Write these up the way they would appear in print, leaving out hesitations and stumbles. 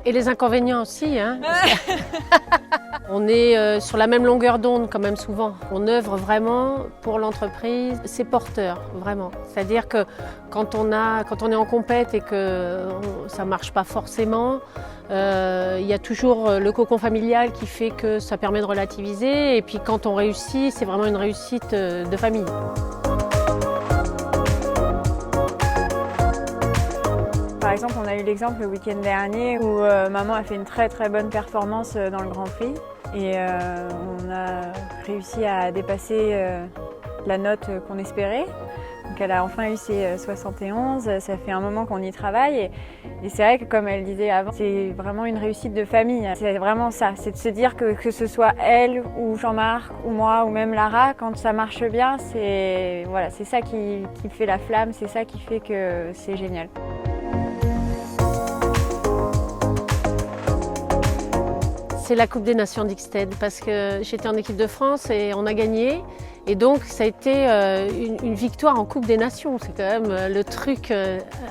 Et les inconvénients aussi, hein. On est sur la même longueur d'onde quand même souvent. On œuvre vraiment pour l'entreprise, c'est porteur, vraiment. C'est-à-dire que quand on est en compète et que ça ne marche pas forcément, il y a toujours le cocon familial qui fait que ça permet de relativiser. Et puis quand on réussit, c'est vraiment une réussite de famille. Par exemple, on a eu l'exemple le week-end dernier où maman a fait une très bonne performance dans le Grand Prix et on a réussi à dépasser la note qu'on espérait. Donc elle a enfin eu ses 71, ça fait un moment qu'on y travaille et c'est vrai que comme elle disait avant, c'est vraiment une réussite de famille. C'est vraiment ça, c'est de se dire que ce soit elle ou Jean-Marc ou moi ou même Lara, quand ça marche bien, c'est voilà, c'est ça qui fait la flamme, c'est ça qui fait que c'est génial. C'est la Coupe des Nations d'Ixted parce que j'étais en équipe de France et on a gagné. Et donc ça a été une victoire en Coupe des Nations. C'est quand même le truc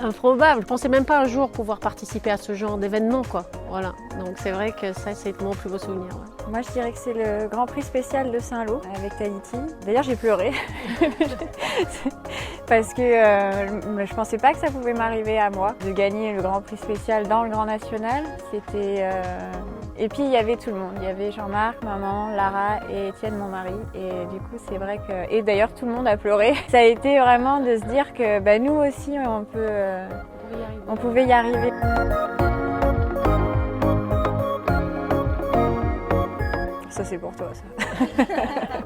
improbable. Je ne pensais même pas un jour pouvoir participer à ce genre d'événement, quoi. Voilà. Donc c'est vrai que ça, c'est mon plus beau souvenir. Ouais. Moi, je dirais que c'est le Grand Prix spécial de Saint-Lô avec Tahiti. D'ailleurs, j'ai pleuré parce que je pensais pas que ça pouvait m'arriver à moi de gagner le Grand Prix spécial dans le Grand National. C'était et puis il y avait tout le monde. Il y avait Jean-Marc, maman, Lara et Étienne, mon mari. Et du coup, c'est vrai que et d'ailleurs tout le monde a pleuré. Ça a été vraiment de se dire que nous aussi, on pouvait y arriver. Ça, c'est pour toi, ça.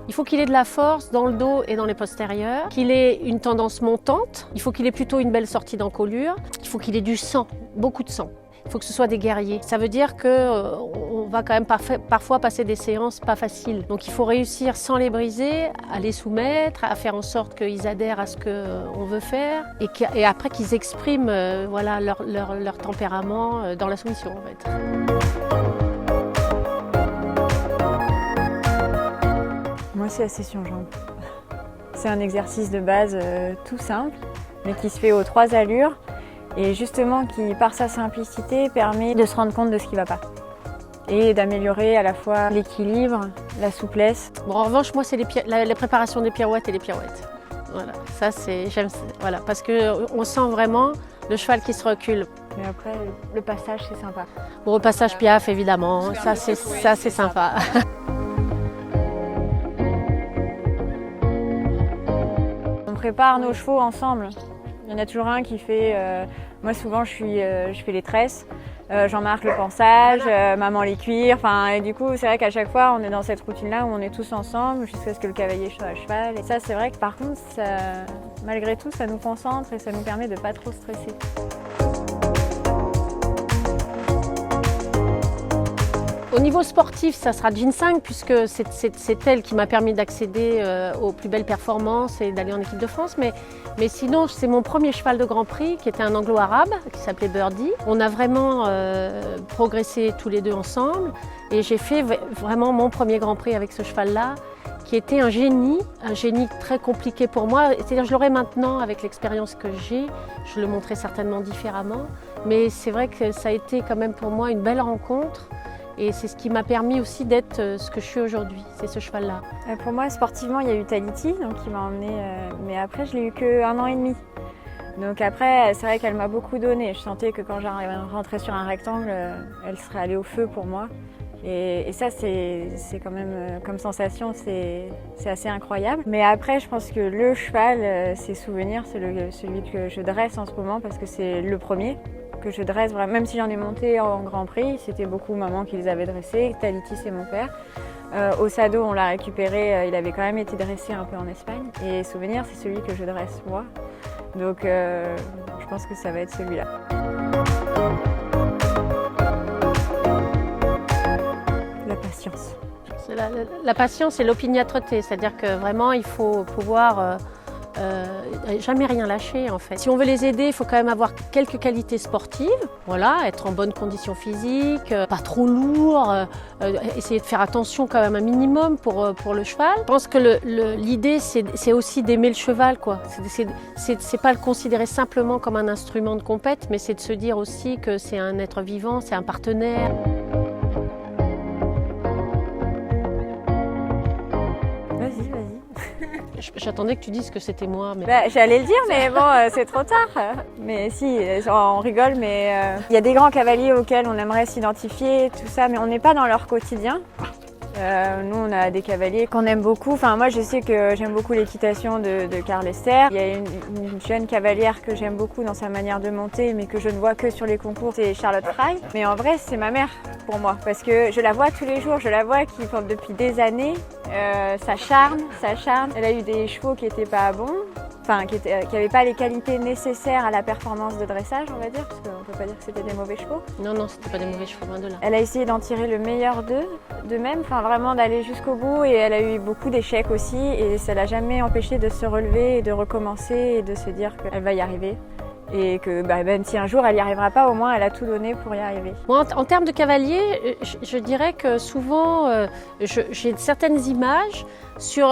Il faut qu'il ait de la force dans le dos et dans les postérieurs, qu'il ait une tendance montante, il faut qu'il ait plutôt une belle sortie d'encolure, il faut qu'il ait du sang, beaucoup de sang. Il faut que ce soit des guerriers. Ça veut dire qu'on va quand même parfois passer des séances pas faciles. Donc il faut réussir sans les briser, à les soumettre, à faire en sorte qu'ils adhèrent à ce qu'on veut faire et après qu'ils expriment voilà, leur tempérament dans la soumission en fait. Moi, c'est la session jambes. C'est un exercice de base tout simple, mais qui se fait aux 3 allures et justement qui, par sa simplicité, permet de se rendre compte de ce qui ne va pas et d'améliorer à la fois l'équilibre, la souplesse. Bon, en revanche, moi, c'est la préparation des pirouettes et les pirouettes. Voilà, ça, j'aime, voilà, parce qu'on sent vraiment le cheval qui se recule. Mais après, le passage, c'est sympa. Bon, le passage piaf, évidemment, ça, c'est sympa. On prépare nos chevaux ensemble. Il y en a toujours un qui fait, moi souvent je fais les tresses, Jean-Marc le pansage, maman les cuirs, et du coup c'est vrai qu'à chaque fois on est dans cette routine-là où on est tous ensemble jusqu'à ce que le cavalier soit à cheval. Et ça c'est vrai que par contre, malgré tout, ça nous concentre et ça nous permet de ne pas trop stresser. Au niveau sportif, ça sera Jean 5 puisque c'est elle qui m'a permis d'accéder aux plus belles performances et d'aller en équipe de France. Mais sinon, c'est mon premier cheval de Grand Prix qui était un anglo-arabe qui s'appelait Birdie. On a vraiment progressé tous les deux ensemble et j'ai fait vraiment mon premier Grand Prix avec ce cheval-là qui était un génie très compliqué pour moi. C'est-à-dire je l'aurais maintenant avec l'expérience que j'ai, je le montrais certainement différemment. Mais c'est vrai que ça a été quand même pour moi une belle rencontre. Et c'est ce qui m'a permis aussi d'être ce que je suis aujourd'hui, c'est ce cheval-là. Pour moi, sportivement, il y a eu Tahiti, donc qui m'a emmenée, mais après, je l'ai eu qu'un an et demi. Donc après, c'est vrai qu'elle m'a beaucoup donné. Je sentais que quand j'arrivais à rentrer sur un rectangle, elle serait allée au feu pour moi. Et ça, c'est quand même, comme sensation, c'est assez incroyable. Mais après, je pense que le cheval, ses souvenirs, c'est celui que je dresse en ce moment parce que c'est le premier que je dresse vraiment. Même si j'en ai monté en Grand Prix, c'était beaucoup maman qui les avait dressés. Tahiti, c'est mon père. Ossado, on l'a récupéré, il avait quand même été dressé un peu en Espagne. Et souvenir, c'est celui que je dresse moi. Donc je pense que ça va être celui-là. La patience. La patience et l'opiniâtreté, c'est-à-dire que vraiment il faut pouvoir jamais rien lâcher en fait. Si on veut les aider, il faut quand même avoir quelques qualités sportives, voilà, être en bonne condition physique, pas trop lourd, essayer de faire attention quand même un minimum pour le cheval. Je pense que l'idée c'est aussi d'aimer le cheval, quoi. C'est pas le considérer simplement comme un instrument de compète, mais c'est de se dire aussi que c'est un être vivant, c'est un partenaire. Vas-y. J'attendais que tu dises que c'était moi. Mais... Bah, j'allais le dire, mais bon, c'est trop tard. Mais si, on rigole, mais il y a des grands cavaliers auxquels on aimerait s'identifier, tout ça, mais on n'est pas dans leur quotidien. Nous, on a des cavaliers qu'on aime beaucoup. Enfin, moi, je sais que j'aime beaucoup l'équitation de Karl Esther. Il y a une jeune cavalière que j'aime beaucoup dans sa manière de monter, mais que je ne vois que sur les concours, c'est Charlotte Fry. Mais en vrai, c'est ma mère pour moi, parce que je la vois tous les jours. Je la vois qui, depuis des années, ça charme. Elle a eu des chevaux qui n'étaient pas bons. Enfin, qui n'avaient pas les qualités nécessaires à la performance de dressage, on va dire, parce qu'on ne peut pas dire que c'était des mauvais chevaux. Non, c'était pas des mauvais chevaux, loin de là. Elle a essayé d'en tirer le meilleur d'eux-mêmes, enfin vraiment d'aller jusqu'au bout, et elle a eu beaucoup d'échecs aussi, et ça l'a jamais empêché de se relever et de recommencer et de se dire qu'elle va y arriver. Et que même si un jour elle n'y arrivera pas, au moins elle a tout donné pour y arriver. Moi, en termes de cavalier, je dirais que souvent j'ai certaines images,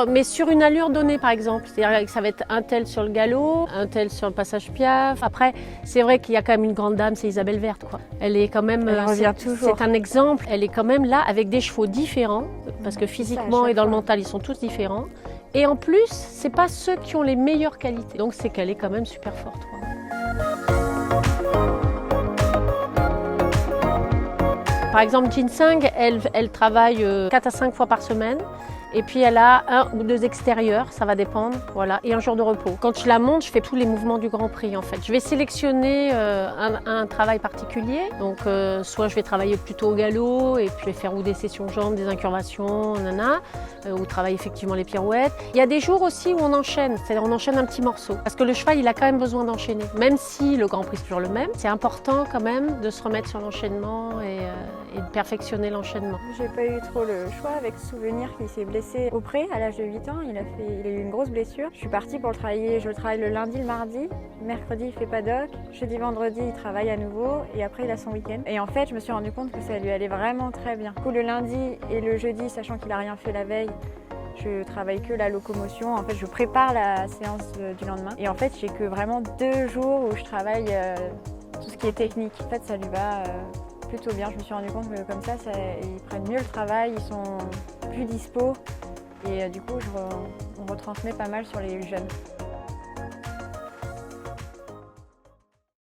mais sur une allure donnée par exemple. C'est-à-dire que ça va être un tel sur le galop, un tel sur le passage Piaf. Après, c'est vrai qu'il y a quand même une grande dame, c'est Isabelle Verte, quoi. Elle est quand même, elle revient toujours. C'est un exemple. Elle est quand même là avec des chevaux différents, parce que physiquement et dans le mental, ils sont tous différents. Et en plus, c'est pas ceux qui ont les meilleures qualités. Donc c'est qu'elle est quand même super forte, quoi. Par exemple, Ginseng, elle travaille 4 à 5 fois par semaine. Et puis elle a 1 ou 2 extérieurs, ça va dépendre, voilà, et un jour de repos. Quand je la monte, je fais tous les mouvements du Grand Prix en fait. Je vais sélectionner un travail particulier, donc soit je vais travailler plutôt au galop, et puis je vais faire ou des sessions jambes, des incurvations, ou travailler effectivement les pirouettes. Il y a des jours aussi où on enchaîne, c'est-à-dire on enchaîne un petit morceau, parce que le cheval il a quand même besoin d'enchaîner. Même si le Grand Prix c'est toujours le même, c'est important quand même de se remettre sur l'enchaînement et de perfectionner l'enchaînement. J'ai pas eu trop le choix avec Souvenir qui s'est blessé au pré à l'âge de 8 ans. Il a eu une grosse blessure. Je suis partie pour le travailler. Je le travaille le lundi, le mardi. Mercredi, il fait paddock. Jeudi, vendredi, il travaille à nouveau. Et après, il a son week-end. Et en fait, je me suis rendu compte que ça lui allait vraiment très bien. Du coup, le lundi et le jeudi, sachant qu'il a rien fait la veille, je travaille que la locomotion. En fait, je prépare la séance du lendemain. Et en fait, j'ai que vraiment 2 jours où je travaille tout ce qui est technique. En fait, ça lui va plutôt bien. Je me suis rendu compte que comme ça, ils prennent mieux le travail, ils sont plus dispo. Et du coup, on retransmet pas mal sur les jeunes.